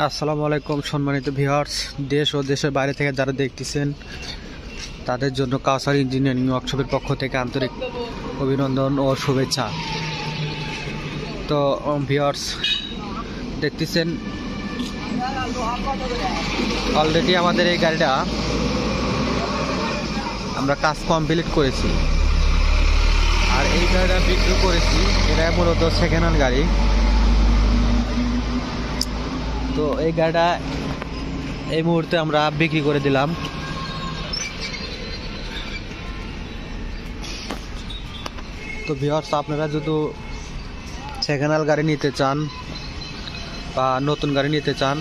আসসালামু আলাইকুম সম্মানিত ভিউয়ার্স, দেশ ও দেশের বাইরে থেকে যারা দেখতেছেন তাদের জন্য কাউসার ইঞ্জিনিয়ারিং ওয়ার্কশপের পক্ষ থেকে আন্তরিক অভিনন্দন ও শুভেচ্ছা। তো ভিউয়ার্স দেখতেছেন অলরেডি আমাদের এই গাড়িটা আমরা কাজ কমপ্লিট করেছি, আর এই গাড়িটা বিক্রি করেছি। এটা মূলত সেকেন্ড হ্যান্ড গাড়ি। তো এই গাড়িটা এই মুহূর্তে আমরা বিক্রি করে দিলাম। তো ভিউয়ার্স, আপনারা যদি সেকেন্ড হ্যান্ড গাড়ি নিতে চান বা নতুন গাড়ি নিতে চান,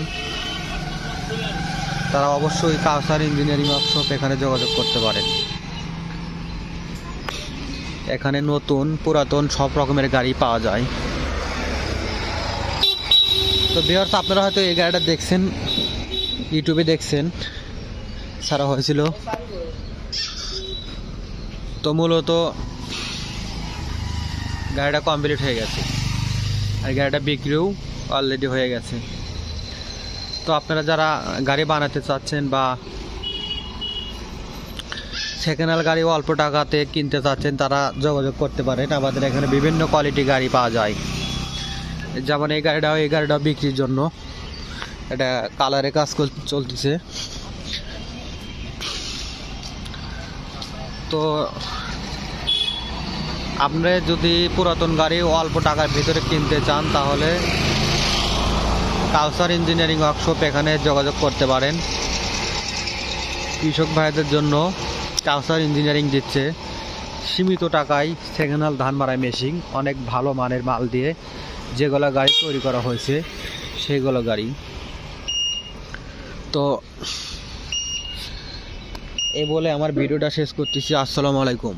তারা অবশ্যই কাউসার ইঞ্জিনিয়ারিং ওয়ার্কশপ এখানে যোগাযোগ করতে পারেন। এখানে নতুন পুরাতন সব রকমের গাড়ি পাওয়া যায়। তো ভিউয়ার্স, আপনারা হয়তো এই গাড়িটা দেখছেন, ইউটিউবে দেখছেন, ছাড়া হয়েছিল। তো মূলত গাড়িটা কমপ্লিট হয়ে গেছে, আর গাড়িটা বিক্রিও অলরেডি হয়ে গেছে। তো আপনারা যারা গাড়ি বানাতে চাচ্ছেন বা সেকেন্ড হ্যান্ড গাড়ি অল্প টাকাতে কিনতে চাচ্ছেন, তারা যোগাযোগ করতে পারেন। আমাদের এখানে বিভিন্ন কোয়ালিটি গাড়ি পাওয়া যায়। যেমন এই গাড়িটাও বিক্রির জন্য, এটা কালারে কাজ চলতেছে। তো আপনি যদি পুরাতন গাড়ি অল্প টাকার ভিতরে কিনতে চান, তাহলে কাউসার ইঞ্জিনিয়ারিং ওয়ার্কশপ এখানে যোগাযোগ করতে পারেন। কৃষক ভাইদের জন্য কাউসার ইঞ্জিনিয়ারিং দিচ্ছে সীমিত টাকায় সেকেন্ড হ্যান্ড ধান মারাই মেশিন, অনেক ভালো মানের মাল দিয়ে যেগুলো গাড়ি তৈরি করা হয়েছে সেইগুলো গাড়ি। তো এই বলে আমার ভিডিওটা শেষ করতেছি। আসসালামু আলাইকুম।